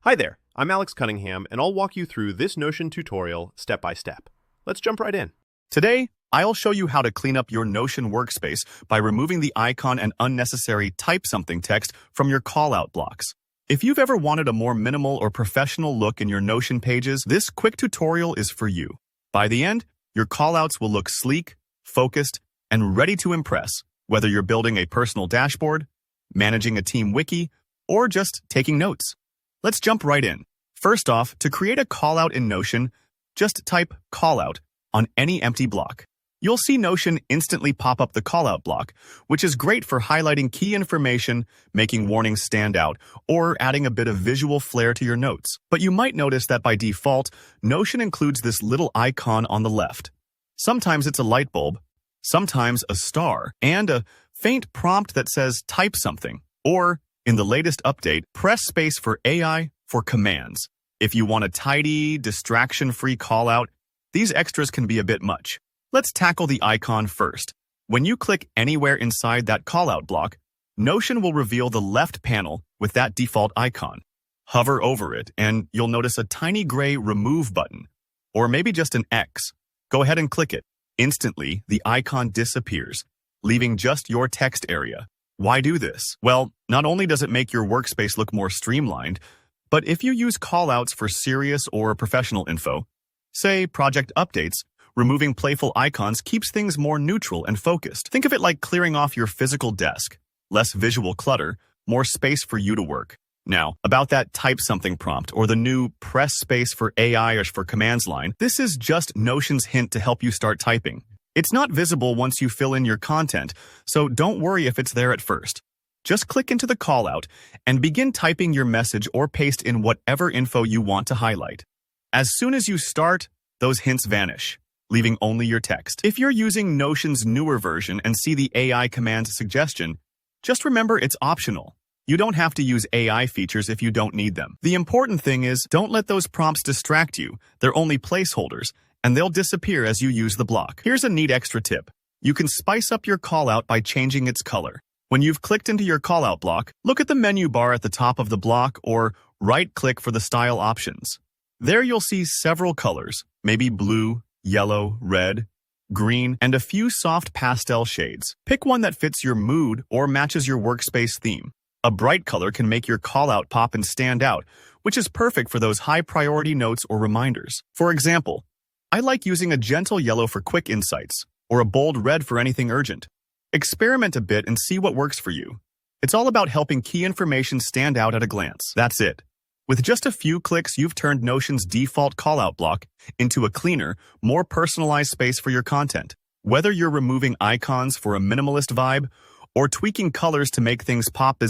Hi there, I'm Alex Cunningham, and I'll walk you through this Notion tutorial step by step. Let's jump right in. Today, I'll show you how to clean up your Notion workspace by removing the icon and unnecessary type something text from your callout blocks. If you've ever wanted a more minimal or professional look in your Notion pages, this quick tutorial is for you. By the end, your callouts will look sleek, focused, and ready to impress, whether you're building a personal dashboard, managing a team wiki, or just taking notes. Let's jump right in. First off, to create a callout in Notion, just type callout on any empty block. You'll see Notion instantly pop up the callout block, which is great for highlighting key information, making warnings stand out, or adding a bit of visual flair to your notes. But you might notice that by default, Notion includes this little icon on the left. Sometimes it's a light bulb, sometimes a star, and a faint prompt that says type something, or in the latest update, press space for AI for commands. If you want a tidy, distraction-free callout, these extras can be a bit much. Let's tackle the icon first. When you click anywhere inside that callout block, Notion will reveal the left panel with that default icon. Hover over it, and you'll notice a tiny gray Remove button, or maybe just an X. Go ahead and click it. Instantly, the icon disappears, leaving just your text area. Why do this? Well, not only does it make your workspace look more streamlined, but if you use callouts for serious or professional info, say project updates, removing playful icons keeps things more neutral and focused. Think of it like clearing off your physical desk. Less visual clutter, more space for you to work. Now, about that type something prompt or the new press space for AI or for commands line, this is just Notion's hint to help you start typing. It's not visible once you fill in your content, so don't worry if it's there at first. Just click into the callout and begin typing your message or paste in whatever info you want to highlight. As soon as you start, those hints vanish, leaving only your text. If you're using Notion's newer version and see the AI commands suggestion, just remember it's optional. You don't have to use AI features if you don't need them. The important thing is, don't let those prompts distract you. They're only placeholders, and they'll disappear as you use the block. Here's a neat extra tip. You can spice up your callout by changing its color. When you've clicked into your callout block, look at the menu bar at the top of the block or right-click for the style options. There you'll see several colors, maybe blue, yellow, red, green, and a few soft pastel shades. Pick one that fits your mood or matches your workspace theme. A bright color can make your callout pop and stand out, which is perfect for those high-priority notes or reminders. For example, I like using a gentle yellow for quick insights, or a bold red for anything urgent. Experiment a bit and see what works for you. It's all about helping key information stand out at a glance. That's it. With just a few clicks, you've turned Notion's default callout block into a cleaner, more personalized space for your content. Whether you're removing icons for a minimalist vibe or tweaking colors to make things pop,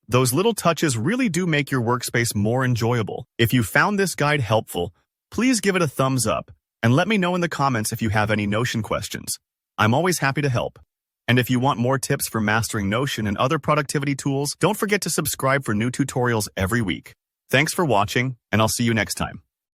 those little touches really do make your workspace more enjoyable. If you found this guide helpful, please give it a thumbs up and let me know in the comments if you have any Notion questions. I'm always happy to help. And if you want more tips for mastering Notion and other productivity tools, don't forget to subscribe for new tutorials every week. Thanks for watching, and I'll see you next time.